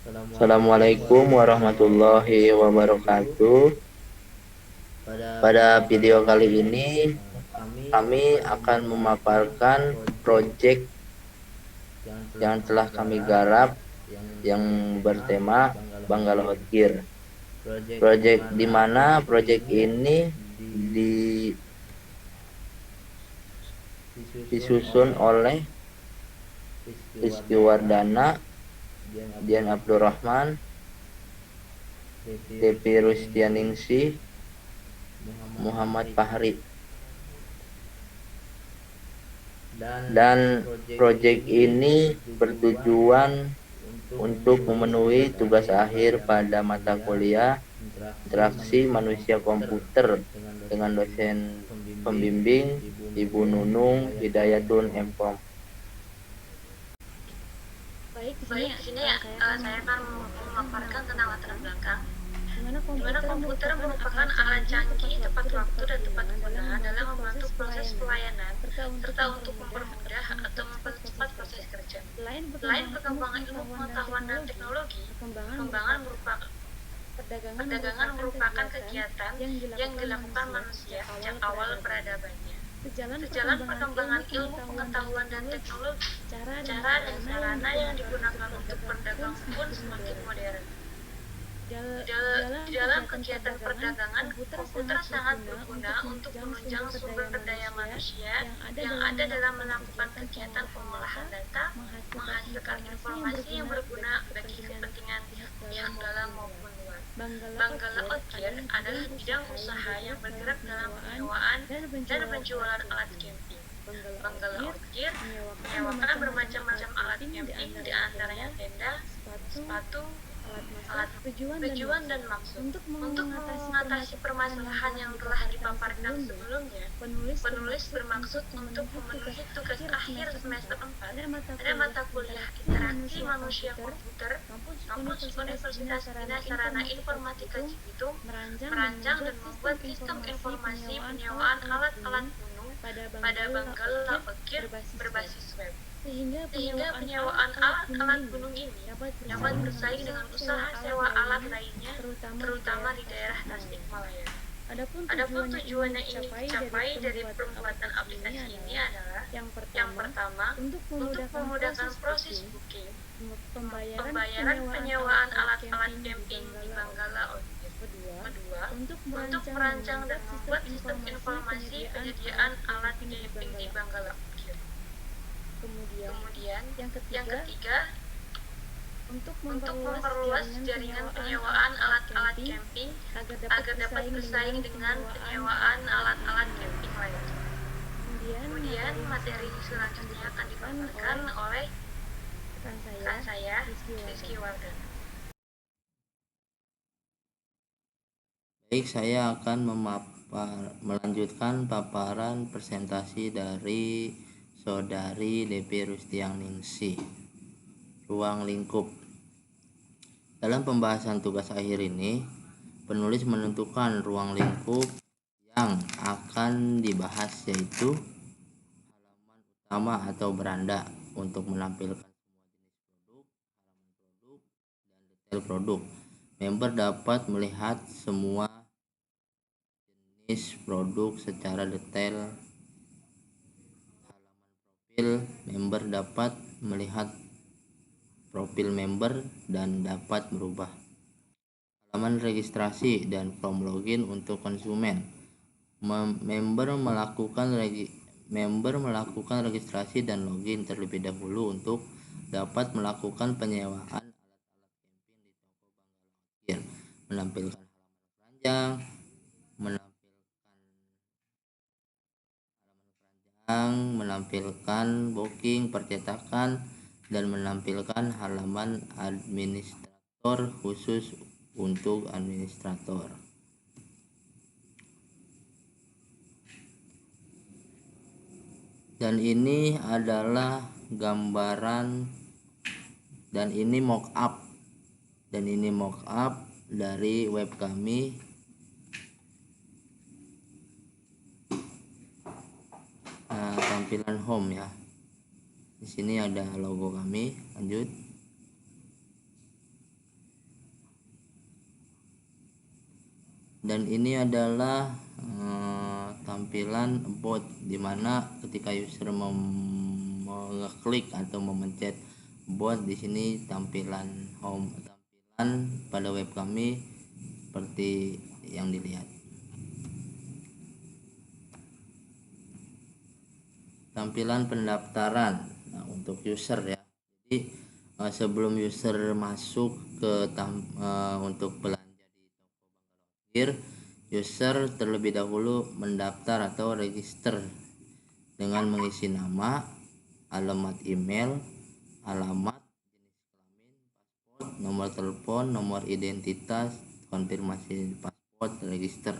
Assalamualaikum warahmatullahi wabarakatuh. Pada video kali ini kami akan memaparkan proyek yang telah kami garap yang bertema Banggala Outgear. Proyek di mana proyek ini disusun oleh Rizky Wardana, Dian Abdurrahman, Depi Rustianingsih, Muhammad Fahri. Dan proyek ini bertujuan untuk memenuhi tugas akhir pada mata kuliah interaksi manusia komputer dengan dosen pembimbing Ibu Nunung Hidayatun Empom. Baik, di sini saya akan memaparkan tentang latar belakang di mana komputer merupakan alat canggih, tepat waktu dan tepat guna dalam membantu proses pelayanan serta untuk mempermudah atau mempercepat proses kerja. Selain perkembangan ilmu pengetahuan dan teknologi, perdagangan merupakan kegiatan yang dilakukan manusia sejak awal peradabannya. Sejalan perkembangan ilmu pengetahuan dan teknologi, cara dan sarana yang digunakan untuk berdagang pun semakin modern. Di dalam kegiatan perdagangan, komputer sangat berguna untuk menunjang sumber daya manusia yang ada dalam melakukan kegiatan pengolahan data, menghasilkan informasi yang berguna bagi kepentingan pihak dalam maupun luar. Banggala Outgear adalah bidang usaha yang bergerak dalam penyewaan dan penjualan alat camping. Banggala Outgear menyewakan bermacam-macam alat camping, di antaranya tenda, sepatu, alat tujuan dan maksud. Untuk mengatasi permasalahan yang telah dipaparkan sebelumnya, penulis bermaksud untuk memenuhi tugas akhir semester 4 pada mata kuliah interaksi manusia komputer kampus Universitas Bina Sarana Informatika Cibitung merancang dan membuat sistem informasi penyewaan alat-alat gunung pada Banggala Outgear berbasis web, sehingga penyewaan alat-alat gunung ini dapat bersaing dengan usaha sewa alat lainnya, terutama di daerah Tasikmalaya. Adapun tujuannya ini dicapai dari pembuatan aplikasi ini adalah yang pertama, untuk memudahkan proses booking, pembayaran penyewaan alat-alat camping di Banggala Outgear. Kedua, untuk merancang dan membuat sistem informasi penyediaan alat camping di Banggala Outgear. Kemudian, yang ketiga, untuk memperluas jaringan penyewaan alat-alat camping agar dapat bersaing dengan penyewaan alat-alat camping lainnya. Kemudian materi selanjutnya akan dipaparkan oleh rekan saya, Rizky Wardana. Baik, saya akan melanjutkan paparan presentasi dari Saudari Depi Rustianingsih, ruang lingkup. Dalam pembahasan tugas akhir ini, penulis menentukan ruang lingkup yang akan dibahas, yaitu halaman utama atau beranda untuk menampilkan semua jenis produk, halaman produk, dan detail produk. Member dapat melihat semua jenis produk secara detail. Halaman profil member dapat melihat profil member dan dapat berubah. Halaman registrasi dan form login untuk konsumen. Member melakukan registrasi dan login terlebih dahulu untuk dapat melakukan penyewaan alat-alat camping di toko Banggala Outgear, menampilkan halaman keranjang, menampilkan booking, percetakan, dan menampilkan halaman administrator khusus untuk administrator. Dan ini adalah gambaran, dan ini mockup dari web kami. Tampilan home ya. Di sini ada logo kami. Lanjut. Dan ini adalah tampilan about, dimana ketika user mengeklik atau memencet about, di sini tampilan home, tampilan pada web kami seperti yang dilihat. Tampilan pendaftaran untuk user ya. Jadi sebelum user masuk ke untuk belanja di toko Banggala Outgear, user terlebih dahulu mendaftar atau register dengan mengisi nama, alamat email, alamat, jenis kelamin, paspor, nomor telepon, nomor identitas, konfirmasi paspor, register.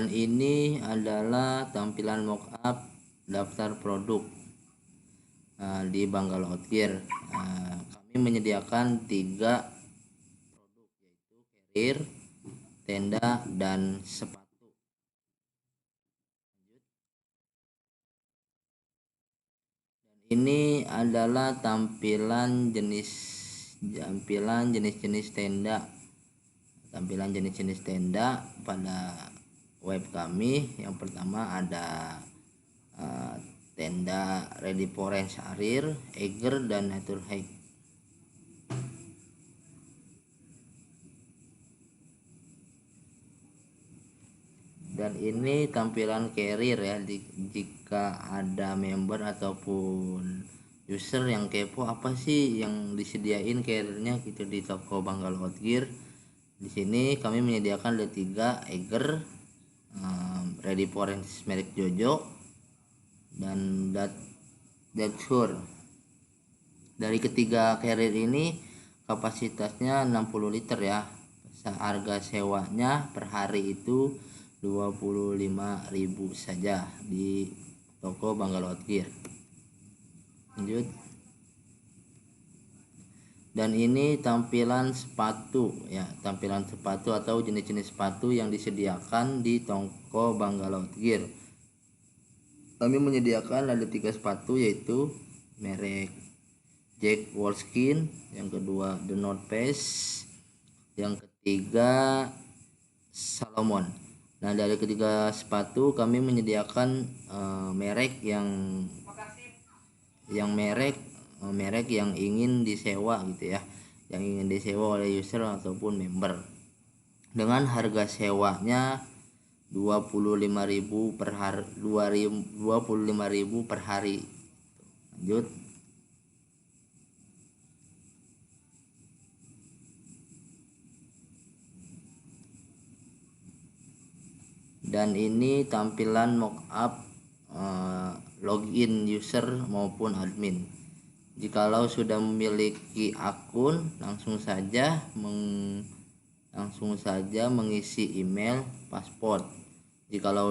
Dan ini adalah tampilan mockup daftar produk di Banggala Outgear. Kami menyediakan 3 produk, yaitu carrier, tenda, dan sepatu. Dan ini adalah tampilan jenis-jenis tenda. Tampilan jenis-jenis tenda pada web kami. Yang pertama ada tenda Ready Forest Arir, Eiger, dan Nature Hike. Dan ini tampilan carrier ya, jika ada member ataupun user yang kepo apa sih yang disediain carriernya gitu di toko Banggala Outgear. Di sini kami menyediakan ada 3, Eiger, Ready Forest merek Jojo, dan Datsur. Dari ketiga carrier ini kapasitasnya 60 liter ya. Harga sewanya per hari itu 25.000 saja di toko Banggala Outgear. Lanjut. Dan ini tampilan sepatu ya, tampilan sepatu atau jenis-jenis sepatu yang disediakan di toko Banggala Outgear. Kami menyediakan ada 3 sepatu, yaitu merek Jack Wolfskin, yang kedua The North Face, yang ketiga Salomon. Nah, dari ketiga sepatu kami menyediakan merek yang ingin disewa gitu ya, yang ingin disewa oleh user ataupun member, dengan harga sewanya 25.000 per hari, 25.000 per hari. Lanjut. Dan ini tampilan mockup login user maupun admin. Jikalau sudah memiliki akun, langsung saja mengisi email, paspor. Jikalau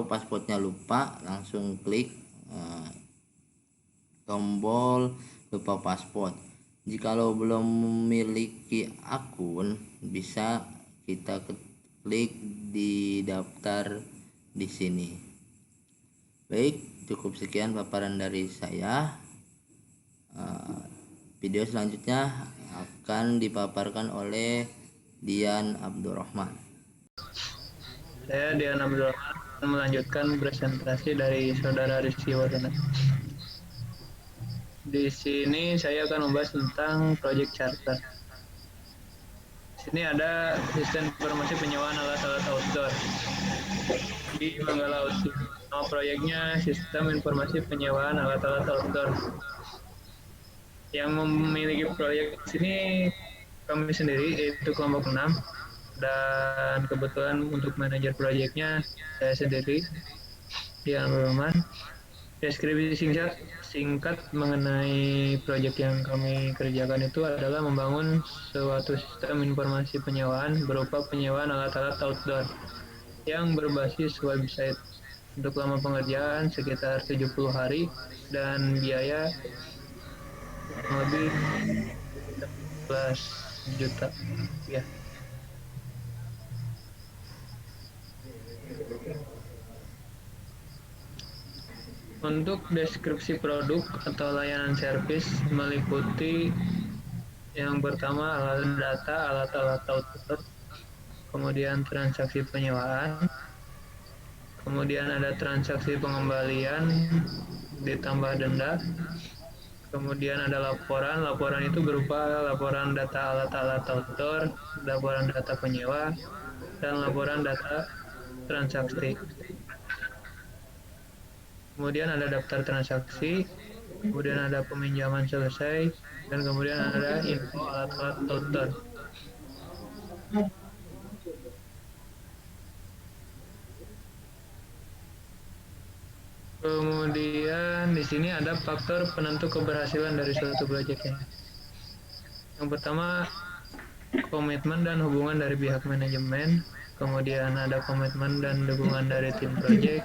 paspornya lupa, langsung klik tombol lupa paspor. Jikalau belum memiliki akun, bisa kita klik di daftar di sini. Baik, cukup sekian paparan dari saya. Video selanjutnya akan dipaparkan oleh Dian Abdurrahman. Saya Dian Abdurrahman akan melanjutkan presentasi dari Saudara Rizky Wardana. Di sini saya akan membahas tentang Project Charter. Di sini ada sistem informasi penyewaan alat-alat outdoor di Banggala Outgear. Nama proyeknya Sistem Informasi Penyewaan Alat-alat Outdoor. Yang memiliki proyek sini kami sendiri, yaitu kelompok 6, dan kebetulan untuk manajer proyeknya saya sendiri, Dian Abdurrahman. Deskripsi singkat mengenai proyek yang kami kerjakan itu adalah membangun suatu sistem informasi penyewaan berupa penyewaan alat-alat outdoor yang berbasis website. Untuk lama pengerjaan sekitar 70 hari dan biaya lebih 11 juta ya. Untuk deskripsi produk atau layanan servis meliputi Yang pertama alat data, alat-alat output, kemudian transaksi penyewaan, kemudian ada transaksi pengembalian ditambah denda, kemudian ada laporan. Laporan itu berupa laporan data alat-alat outdoor, laporan data penyewa, dan laporan data transaksi. Kemudian ada daftar transaksi, kemudian ada peminjaman selesai, dan kemudian ada info alat-alat outdoor. Kemudian di sini ada faktor penentu keberhasilan dari suatu proyek. Yang pertama, komitmen dan hubungan dari pihak manajemen, kemudian ada komitmen dan dukungan dari tim proyek,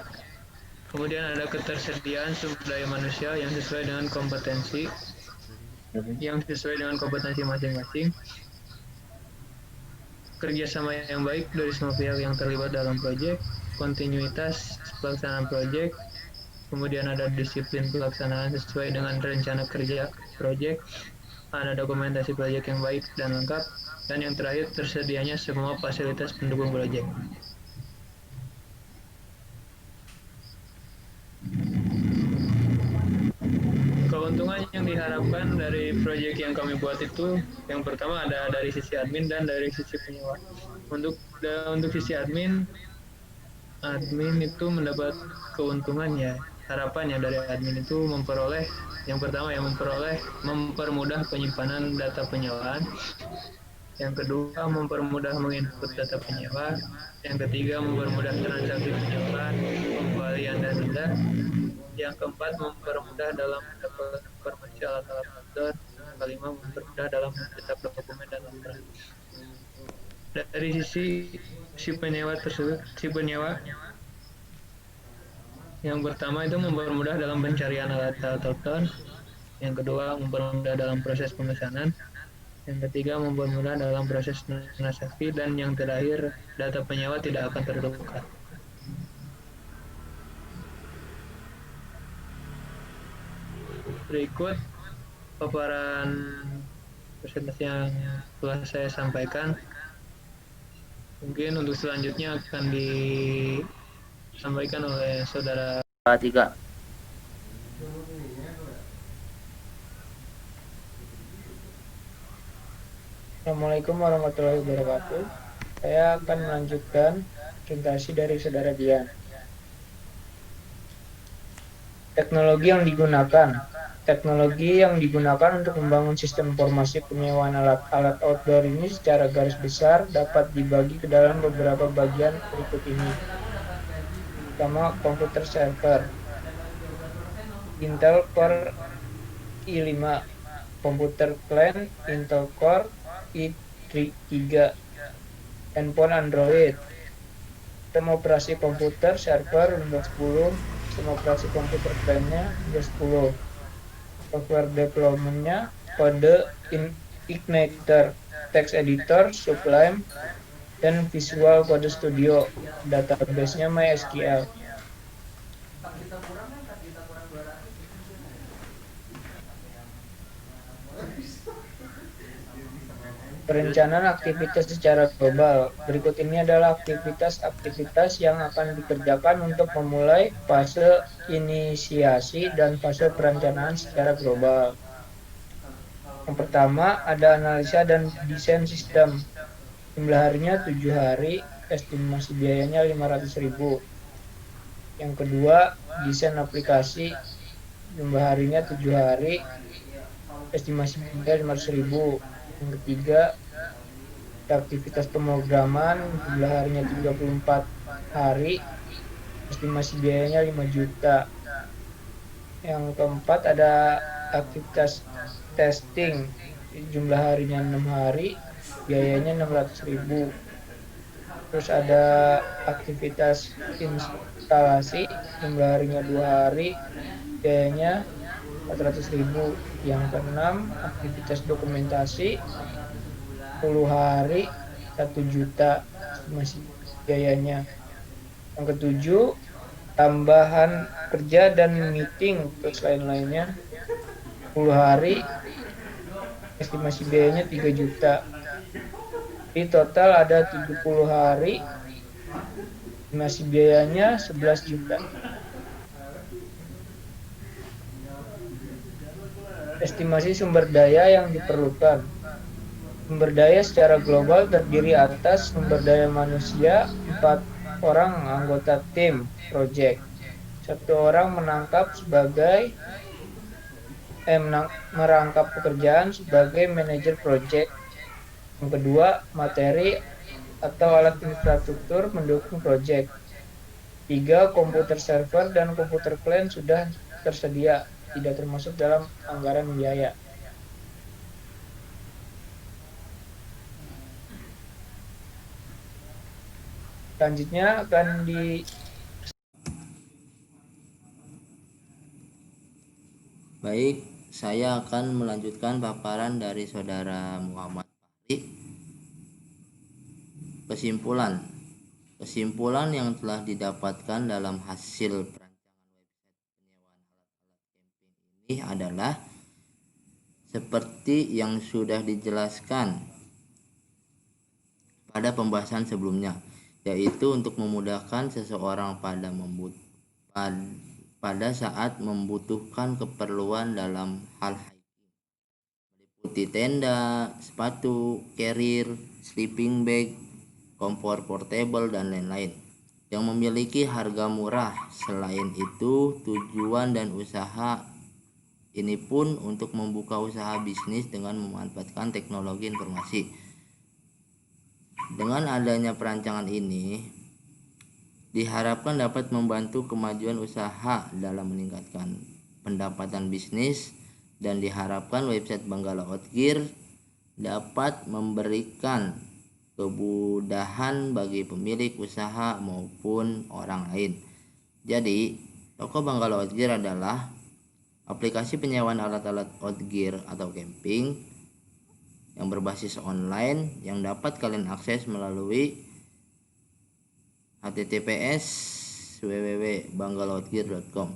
kemudian ada ketersediaan sumber daya manusia yang sesuai dengan kompetensi masing-masing, kerjasama yang baik dari semua pihak yang terlibat dalam proyek, kontinuitas pelaksanaan proyek, kemudian ada disiplin pelaksanaan sesuai dengan rencana kerja proyek, ada dokumentasi proyek yang baik dan lengkap, dan yang terakhir tersedianya semua fasilitas pendukung proyek. Keuntungan yang diharapkan dari proyek yang kami buat itu, yang pertama ada dari sisi admin dan dari sisi penyewa. Untuk sisi admin itu mendapat keuntungan ya. Harapannya dari admin itu memperoleh, yang pertama yang mempermudah penyimpanan data penyewaan, yang kedua mempermudah menginput data penyewa, yang ketiga mempermudah transaksi penyewaan, pembalian dan denda, yang keempat mempermudah dalam mendapatkan informasi alat-alat outdoor, yang kelima mempermudah dalam mencetak dokumen dan laporan. Dari si penyewa yang pertama itu mempermudah dalam pencarian alat-alat outdoor, yang kedua mempermudah dalam proses pemesanan, yang ketiga mempermudah dalam proses transaksi, dan yang terakhir data penyewa tidak akan tertukar. Berikut paparan presentasi yang telah saya sampaikan. Mungkin untuk selanjutnya akan disampaikan oleh saudara 3. Assalamualaikum warahmatullahi wabarakatuh. Saya akan melanjutkan presentasi dari saudara Dian. Teknologi yang digunakan. Teknologi yang digunakan untuk membangun sistem informasi penyewaan alat-alat outdoor ini secara garis besar dapat dibagi ke dalam beberapa bagian berikut ini. Pertama, komputer server. Intel Core i5, komputer client Intel Core i3, handphone Android, sistem operasi komputer server Windows 10, sistem operasi komputer client-nya Windows 10. Software development-nya kode Igniter, text editor Sublime, dan Visual Code Studio. Database-nya MySQL. Perencanaan aktivitas secara global. Berikut ini adalah aktivitas-aktivitas yang akan dikerjakan untuk memulai fase inisiasi dan fase perencanaan secara global. Yang pertama, ada analisa dan desain sistem. Jumlah harinya 7 hari, estimasi biayanya 500.000. Yang kedua, desain aplikasi. Jumlah harinya 7 hari, estimasi biaya 500.000. Yang ketiga, aktivitas pemrograman, jumlah harinya 34 hari, estimasi biayanya 5 juta. Yang keempat, ada aktivitas testing, jumlah harinya 6 hari, biayanya 600.000. Terus ada aktivitas instalasi, jumlah harinya 2 hari, biayanya 400.000. Yang keenam, aktivitas dokumentasi 10 hari 1 juta masih biayanya. Yang ketujuh, tambahan kerja dan meeting terus lain-lainnya 10 hari estimasi biayanya 3 juta. Di total ada 70 hari, estimasi biayanya 11 juta. Estimasi sumber daya yang diperlukan. Sumber daya secara global terdiri atas sumber daya manusia, 4 orang anggota tim project. 1 orang merangkap pekerjaan sebagai manajer project. Yang kedua, materi atau alat infrastruktur mendukung project. 3, komputer server dan komputer klien sudah tersedia, tidak termasuk dalam anggaran biaya. Selanjutnya akan Baik, saya akan melanjutkan paparan dari Saudara Muhammad Fahri. Kesimpulan yang telah didapatkan dalam hasil perancangan website penyewaan alat-alat camping ini adalah seperti yang sudah dijelaskan pada pembahasan sebelumnya, yaitu untuk memudahkan seseorang pada saat membutuhkan keperluan dalam hal hiking, meliputi tenda, sepatu, carrier, sleeping bag, kompor portable, dan lain-lain, yang memiliki harga murah. Selain itu, tujuan dan usaha ini pun untuk membuka usaha bisnis dengan memanfaatkan teknologi informasi. Dengan adanya perancangan ini, diharapkan dapat membantu kemajuan usaha dalam meningkatkan pendapatan bisnis, dan diharapkan website Banggala Outgear dapat memberikan kemudahan bagi pemilik usaha maupun orang lain. Jadi, toko Banggala Outgear adalah aplikasi penyewaan alat-alat outgear atau camping yang berbasis online yang dapat kalian akses melalui https://www.banggalaoutgear.com.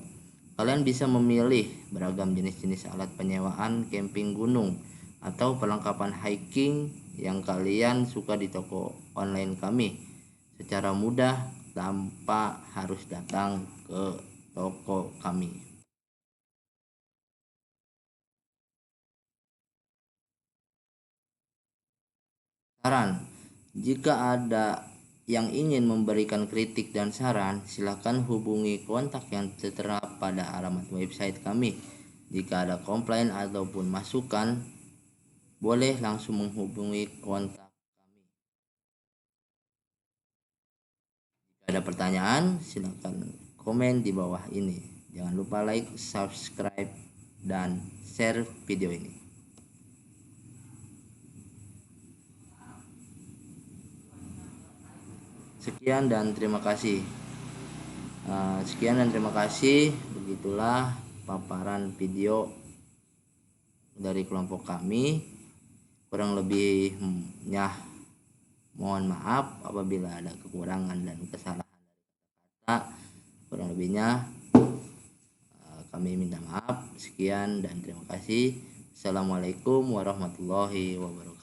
Kalian bisa memilih beragam jenis-jenis alat penyewaan camping gunung atau perlengkapan hiking yang kalian suka di toko online kami secara mudah tanpa harus datang ke toko kami. Saran: jika ada yang ingin memberikan kritik dan saran, silakan hubungi kontak yang tertera pada alamat website kami. Jika ada komplain ataupun masukan, boleh langsung menghubungi kontak kami. Jika ada pertanyaan, silakan komen di bawah ini. Jangan lupa like, subscribe, dan share video ini. Sekian dan terima kasih. Begitulah paparan video dari kelompok kami. Kurang lebihnya mohon maaf apabila ada kekurangan dan kesalahan dari kata-kata. Kurang lebihnya kami minta maaf. Sekian dan terima kasih. Assalamualaikum warahmatullahi wabarakatuh.